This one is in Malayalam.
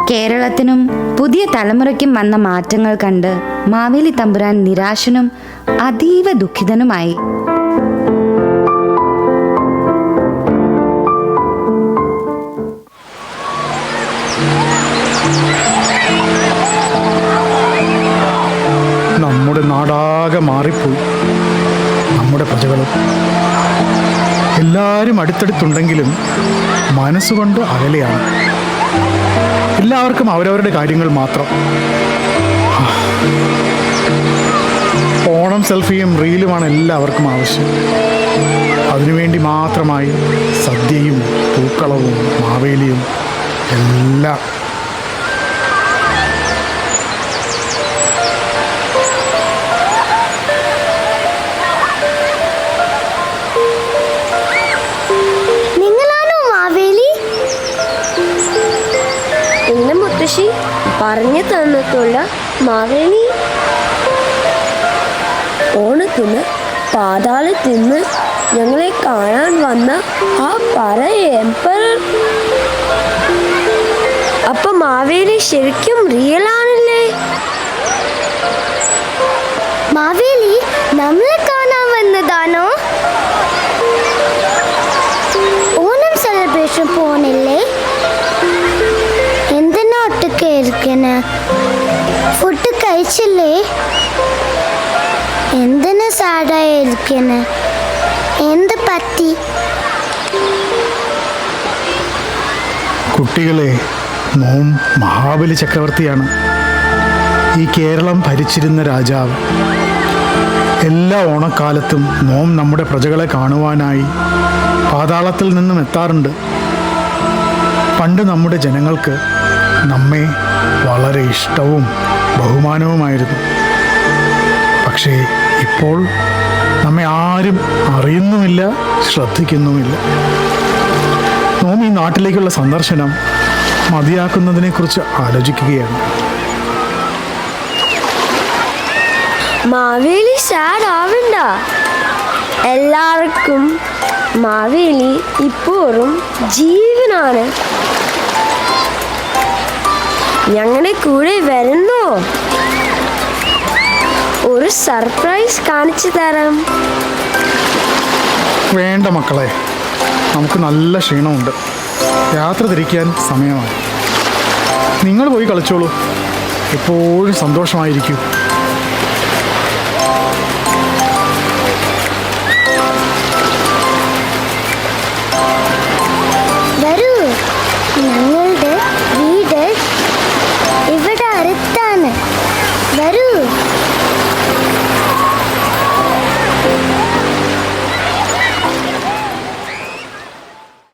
കേരളത്തിനും പുതിയ തലമുറയ്ക്കും വന്ന മാറ്റങ്ങൾ കണ്ട് മാവേലി തമ്പുരാൻ നിരാശനും അതീവ ദുഃഖിതനുമായി. നമ്മുടെ നാടാകെ മാറിപ്പോയി. നമ്മുടെ പ്രജകളും എല്ലാവരും അടുത്തടുത്തുണ്ടെങ്കിലും മനസ്സുകൊണ്ട് അകലെയാണ്. എല്ലാവർക്കും അവരവരുടെ കാര്യങ്ങൾ മാത്രം. ഓണം സെൽഫിയും റീലുമാണ് എല്ലാവർക്കും ആവശ്യം. അതിനുവേണ്ടി മാത്രമായി സദ്യയും പൂക്കളവും മാവേലിയും എല്ലാം. പറഞ്ഞു തന്നിട്ടുള്ള മാവേലി ഓണത്തിന് പാതാളത്തിൽ നിന്ന് ഞങ്ങളെ കാണാൻ വന്ന ആ പറ എംപറർ. അപ്പൊ മാവേലി ശരിക്കും റിയൽ ആണല്ലേ? മാവേലി നമ്മളെ കാണാൻ വന്നതാണോ? ഓണം സെലിബ്രേഷൻ പോണില്ലേ? ഫുഡ് കഴിച്ചില്ലേ? എന്തിനാ സാഡായിരിക്കണേ? എന്ത് പറ്റി? കുട്ടികളെ, നോം മഹാബലി ചക്രവർത്തിയാണ്. ഈ കേരളം ഭരിച്ചിരുന്ന രാജാവ്. എല്ലാ ഓണക്കാലത്തും നോം നമ്മുടെ പ്രജകളെ കാണുവാനായി പാതാളത്തിൽ നിന്നും എത്താറുണ്ട്. പണ്ട് നമ്മുടെ ജനങ്ങൾക്ക് നമ്മെ വളരെ ഇഷ്ടവും ബഹുമാനവുമായിരുന്നു. പക്ഷേ ഇപ്പോൾ നമ്മെ ആരും അറിയുന്നുമില്ല, ശ്രദ്ധിക്കുന്നുമില്ല. നോം ഈ നാട്ടിലേക്കുള്ള സന്ദർശനം മതിയാക്കുന്നതിനെക്കുറിച്ച് ആലോചിക്കുകയാണ്. മാവേലി സാഡ് ആവണ്ട. എല്ലാവർക്കും മാവേലി ഇപ്പോഴും ജീവനാണ്. ഞങ്ങളുടെ കൂടെ വരുന്നോ? ഒരു സർപ്രൈസ് കാണിച്ചു തരാം. വേണ്ട മക്കളെ, നമുക്ക് നല്ല ക്ഷീണമുണ്ട്. യാത്ര തിരിക്കാൻ സമയമായി. നിങ്ങൾ പോയി കളിച്ചോളൂ. എപ്പോഴും സന്തോഷമായിരിക്കും. വരൂ, ഞങ്ങളുടെ വീട് ഇവിടെ അടുത്താണ്. വരൂ.